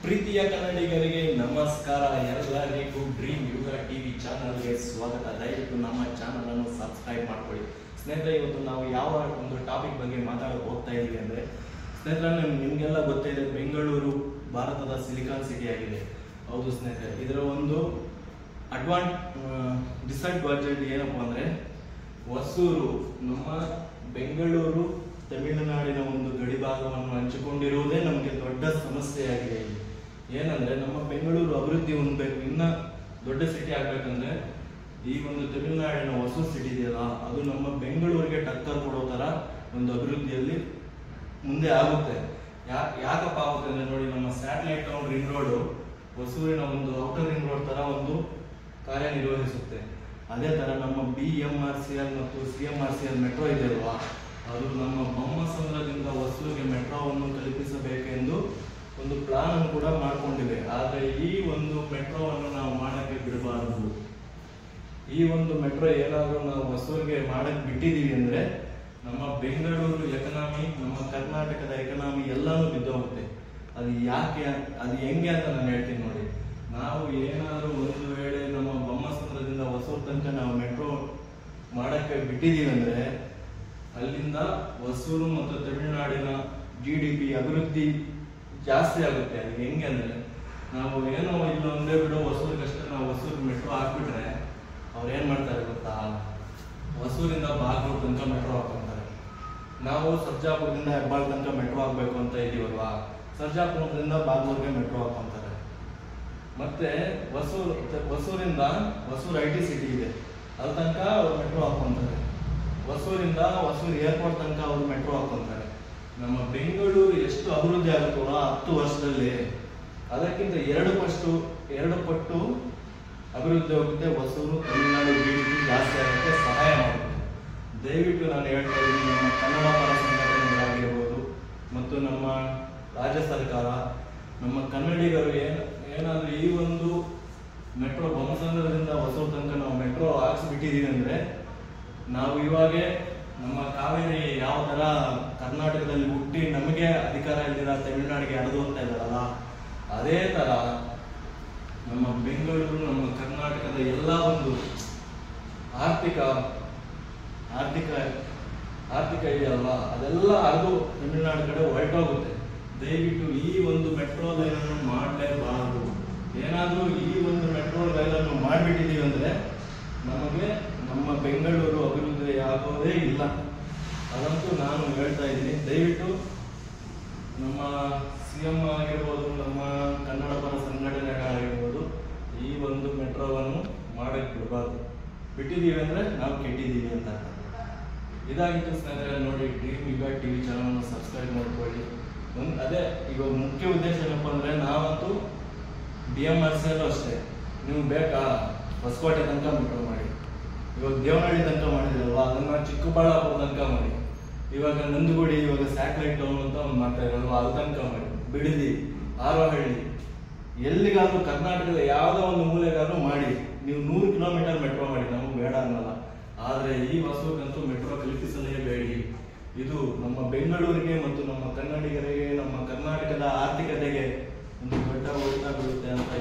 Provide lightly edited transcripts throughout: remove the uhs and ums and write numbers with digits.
ಪ್ರೀತಿಯ ಕನ್ನಡಿಗರಿಗೆ ನಮಸ್ಕಾರ. ಎಲ್ಲರಿಗೂ ಡ್ರೀಮ್ ಯುಗ ಟಿವಿ ಚಾನಲ್ಗೆ ಸ್ವಾಗತ. ದಯವಿಟ್ಟು ನಮ್ಮ ಚಾನಲ್ ಅನ್ನು ಸಬ್ಸ್ಕ್ರೈಬ್ ಮಾಡ್ಕೊಳ್ಳಿ. ಸ್ನೇಹಿತರೆ, ಇವತ್ತು ನಾವು ಯಾವ ಒಂದು ಟಾಪಿಕ್ ಬಗ್ಗೆ ಮಾತಾಡೋಕೆ ಹೋಗ್ತಾ ಇದ್ದೀವಿ ಅಂದರೆ, ಸ್ನೇಹಿತರೆ, ನಿಮಗೆಲ್ಲ ಗೊತ್ತಿದೆ, ಬೆಂಗಳೂರು ಭಾರತದ ಸಿಲಿಕಾನ್ ಸಿಟಿ ಆಗಿದೆ. ಹೌದು ಸ್ನೇಹಿತರೆ, ಇದರ ಒಂದು ಡಿಸಡ್ವಾಂಟೇಜ್ ಏನಪ್ಪ ಅಂದರೆ, ಹೊಸೂರು ನಮ್ಮ ಬೆಂಗಳೂರು ತಮಿಳುನಾಡಿನ ಒಂದು ಗಡಿ ಭಾಗವನ್ನು ಹಂಚಿಕೊಂಡಿರುವುದೇ ನಮಗೆ ದೊಡ್ಡ ಸಮಸ್ಯೆಯಾಗಿದೆ. ಏನಂದ್ರೆ, ನಮ್ಮ ಬೆಂಗಳೂರು ಅಭಿವೃದ್ಧಿ ಹೊಂದಬೇಕು, ಇನ್ನ ದೊಡ್ಡ ಸಿಟಿ ಆಗ್ಬೇಕಂದ್ರೆ ಈ ಒಂದು ತಮಿಳುನಾಡಿನ ಹೊಸ ಸಿಟಿ ಇದೆಯಲ್ಲ, ಅದು ನಮ್ಮ ಬೆಂಗಳೂರಿಗೆ ಟಕ್ಕರ್ ಕೊಡೋ ತರ ಒಂದು ಅಭಿವೃದ್ಧಿಯಲ್ಲಿ ಮುಂದೆ ಆಗುತ್ತೆ. ಯಾಕಪ್ಪ ಆಗುತ್ತೆ ಅಂದ್ರೆ, ನೋಡಿ, ನಮ್ಮ ಸ್ಯಾಟಲೈಟ್ ಟೌನ್ ರಿಂಗ್ ರೋಡ್ ಹೊಸೂರಿನ ಒಂದು ಔಟರ್ ರಿಂಗ್ ರೋಡ್ ತರ ಒಂದು ಕಾರ್ಯನಿರ್ವಹಿಸುತ್ತೆ. ಅದೇ ತರ ನಮ್ಮ BMRCL ಮತ್ತು CMRCL ಮೆಟ್ರೋ ಇದೆಯಲ್ವಾ, ಅದು ನಮ್ಮ ಬೊಮ್ಮಸಂದ್ರದಿಂದ ಹೊಸೂರಿಗೆ ಮೆಟ್ರೋವನ್ನು ತಲುಪಿಸಬೇಕೆಂದು ಒಂದು ಪ್ಲಾನ್ ಅನ್ನು ಕೂಡ ಮಾಡಿಕೊಂಡಿದೆ. ಆದರೆ ಈ ಒಂದು ಮೆಟ್ರೋವನ್ನು ನಾವು ಮಾಡಕ್ಕೆ ಬಿಡಬಾರದು. ಈ ಒಂದು ಮೆಟ್ರೋ ಏನಾದರೂ ನಾವು ಹೊಸೂರಿಗೆ ಮಾಡಕ್ ಬಿಟ್ಟಿದೀವಿ ಅಂದ್ರೆ, ನಮ್ಮ ಬೆಂಗಳೂರು ಎಕನಾಮಿ, ನಮ್ಮ ಕರ್ನಾಟಕದ ಎಕನಾಮಿ ಎಲ್ಲಾನು ಬಿದ್ದೋಗುತ್ತೆ. ಅದು ಯಾಕೆ, ಅದು ಹೆಂಗೆ ಅಂತ ನಾನು ಹೇಳ್ತೀನಿ ನೋಡಿ. ನಾವು ಏನಾದರೂ ಒಂದು ವೇಳೆ ನಮ್ಮ ಬೊಮ್ಮಸಂದ್ರದಿಂದ ಹೊಸೂರು ತನಕ ನಾವು ಮೆಟ್ರೋ ಮಾಡಕ್ಕೆ ಬಿಟ್ಟಿದೀವಿ ಅಂದ್ರೆ, ಅಲ್ಲಿಂದ ಹೊಸೂರು ಮತ್ತು ತಮಿಳುನಾಡಿನ GDP ಅಭಿವೃದ್ಧಿ ಜಾಸ್ತಿ ಆಗುತ್ತೆ. ಅದು ಹೆಂಗೆ ಅಂದ್ರೆ, ನಾವು ಏನೋ ಇಲ್ಲೊಂದೇ ಬಿಡೋ ಹೊಸೂರಿಗಷ್ಟೇ ನಾವು ಹೊಸೂರು ಮೆಟ್ರೋ ಹಾಕ್ಬಿಟ್ರೆ ಅವ್ರು ಏನ್ ಮಾಡ್ತಾರೆ ಗೊತ್ತಾ, ಹೊಸೂರಿಂದ ಬಾಗಲೂರು ತನಕ ಮೆಟ್ರೋ ಹಾಕೊಂತಾರೆ. ನಾವು ಸರ್ಜಾಪುರದಿಂದ ಹೆಬ್ಬಾಳ ತನಕ ಮೆಟ್ರೋ ಹಾಕ್ಬೇಕು ಅಂತ ಇದೀವಲ್ವಾ, ಸರ್ಜಾಪುರದಿಂದ ಬಾಗಲೂರಿಗೆ ಮೆಟ್ರೋ ಹಾಕೊಂತಾರೆ. ಮತ್ತೆ ಹೊಸೂರಿಂದ ಹೊಸೂರು IT ಸಿಟಿ ಇದೆ, ಅಲ್ಲಿ ತನಕ ಅವ್ರು ಮೆಟ್ರೋ ಹಾಕೊಂತಾರೆ. ಹೊಸೂರಿಂದ ಹೊಸೂರು ಏರ್ಪೋರ್ಟ್ ತನಕ ಅವರು ಮೆಟ್ರೋ ಹಾಕೊಂತಾರೆ. ನಮ್ಮ ಬೆಂಗಳೂರು ಎಷ್ಟು ಅಭಿವೃದ್ಧಿ ಆಗುತ್ತೋ 10 ವರ್ಷದಲ್ಲಿ, ಅದಕ್ಕಿಂತ ಎರಡು ಪಟ್ಟು ಅಭಿವೃದ್ಧಿ ಹೋಗುತ್ತೆ. ಹೊಸೂರು ತಮಿಳುನಾಡು GDP ಜಾಸ್ತಿ ಆಗುತ್ತೆ, ಸಹಾಯ ಮಾಡುತ್ತೆ. ದಯವಿಟ್ಟು ನಾನು ಹೇಳ್ತಾ ಇದ್ದೀನಿ, ನಮ್ಮ ಕನ್ನಡ ಪರ ಸಂಘಟನೆಗಳಾಗಿರ್ಬೋದು ಮತ್ತು ನಮ್ಮ ರಾಜ್ಯ ಸರ್ಕಾರ, ನಮ್ಮ ಕನ್ನಡಿಗರು ಏನಾದರೂ ಈ ಒಂದು ಮೆಟ್ರೋ ಬೊಮ್ಮಸಂದ್ರದಿಂದ ಹೊಸೂರು ತನಕ ನಾವು ಮೆಟ್ರೋ ಹಾಕ್ಸ್ಬಿಟ್ಟಿದೀವಿ ಅಂದ್ರೆ, ನಾವು ಇವಾಗ ನಮ್ಮ ಕಾವೇರಿ ಯಾವ ತರ ಕರ್ನಾಟಕದಲ್ಲಿ ಹುಟ್ಟಿ ನಮಗೆ ಅಧಿಕಾರ ಇಲ್ದಿರ ತಮಿಳುನಾಡಿಗೆ ಹರಿದು ಹೋಗ್ತಾ ಇದ್ದಾರಲ್ಲ, ಅದೇ ತರ ನಮ್ಮ ಬೆಂಗಳೂರು, ನಮ್ಮ ಕರ್ನಾಟಕದ ಎಲ್ಲ ಒಂದು ಆರ್ಥಿಕ ಇದೆಯಲ್ವಾ, ಅದೆಲ್ಲ ಹರಿದು ತಮಿಳುನಾಡು ಕಡೆ ಹೊರಟೋಗುತ್ತೆ. ದಯವಿಟ್ಟು ಈ ಒಂದು ಮೆಟ್ರೋ ಲೈನ್ ಅನ್ನು ಮಾಡಲೇಬಾರದು. ಏನಾದರೂ ಈ ಒಂದು ಮೆಟ್ರೋ ಲೈನ್ ಅನ್ನು ಮಾಡಿಬಿಟ್ಟಿದೀವಿ ಅಂದ್ರೆ, ನಮಗೆ ನಮ್ಮ ಬೆಂಗಳೂರು ಅಭಿವೃದ್ಧಿ ಆಗೋದೇ ಇಲ್ಲ. ಅದಂತೂ ನಾನು ಹೇಳ್ತಾ ಇದ್ದೀನಿ. ದಯವಿಟ್ಟು ನಮ್ಮ CM ಆಗಿರ್ಬೋದು, ನಮ್ಮ ಕನ್ನಡ ಪರ ಸಂಘಟನೆಗಳಾಗಿರ್ಬೋದು, ಈ ಒಂದು ಮೆಟ್ರೋವನ್ನು ಮಾಡಕ್ಕೆ ಬಿಟ್ಟಿದ್ದೀವಿ ಅಂದ್ರೆ ನಾವು ಕೆಟ್ಟಿದ್ದೀವಿ ಅಂತ. ಇದಾಗಿತ್ತು ಸ್ನೇಹಿತರೆ. ನೋಡಿ, ಡ್ರೀಮ್ ಯುಗ ಟಿವಿ ಚಾನಲ್ನ ಸಬ್ಸ್ಕ್ರೈಬ್ ಮಾಡ್ಕೊಳ್ಳಿ. ಅದೇ ಇವಾಗ ಮುಖ್ಯ ಉದ್ದೇಶ ಏನಪ್ಪ ಅಂದ್ರೆ, ನಾವಂತೂ BMRCL ಅಷ್ಟೇ, ನೀವು ಬೇಕಾ ಹೊಸಕೋಟೆ ತನಕ ಮೆಟ್ರೋ ಮಾಡಿ, ಇವಾಗ ದೇವನಹಳ್ಳಿ ತನಕ ಮಾಡಿದ್ರಲ್ವಾ, ಅದನ್ನ ಚಿಕ್ಕಬಳ್ಳಾಪುರ ತನಕ ಮಾಡಿ, ಇವಾಗ ನಂದಗುಡಿ, ಇವಾಗ ಸ್ಯಾಟಲೈಟ್ ಟೌನ್ ಅಂತ ಒಂದು ಮಾಡ್ತಾ ಇರಲ್ವಾ, ಅದು ತನಕ ಮಾಡಿ, ಬಿಡದಿ, ಆರೋಹಳ್ಳಿ, ಎಲ್ಲಿಗಾದ್ರೂ ಕರ್ನಾಟಕದ ಯಾವುದೋ ಒಂದು ಮೂಲೆಗಾದ್ರೂ ಮಾಡಿ. ನೀವು 100 ಕಿಲೋಮೀಟರ್ ಮೆಟ್ರೋ ಮಾಡಿ, ನಮಗೆ ಬೇಡ ಅನ್ನಲ್ಲ. ಆದರೆ ಈ ಹೊಸೂರಿಗಂತೂ ಮೆಟ್ರೋ ಕಲ್ಪಿಸಲೇಬೇಡಿ. ಇದು ನಮ್ಮ ಬೆಂಗಳೂರಿಗೆ ಮತ್ತು ನಮ್ಮ ಕನ್ನಡಿಗರಿಗೆ, ನಮ್ಮ ಕರ್ನಾಟಕದ ಆರ್ಥಿಕತೆಗೆ ಒಂದು ದೊಡ್ಡ ಹೊಡೆತ ಬೀಳುತ್ತೆ ಅಂತ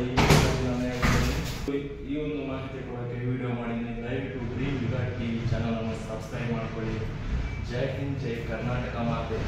ನಾನು ಹೇಳ್ತೀನಿ. ಈ ಒಂದು ಮಾಹಿತಿ ಕೊಡೋಕ್ಕೆ ವಿಡಿಯೋ ಮಾಡಿದ್ದೀನಿ. ದಯವಿಟ್ಟು ಡ್ರೀಮ್ ಯುಗ ಟಿವಿ ಚಾನಲ್ ಅನ್ನು ಸಬ್ಸ್ಕ್ರೈಬ್ ಮಾಡ್ಕೊಳ್ಳಿ. ಜೈ ಹಿಂದ್, ಜೈ ಕರ್ನಾಟಕ ಮಾತೆ.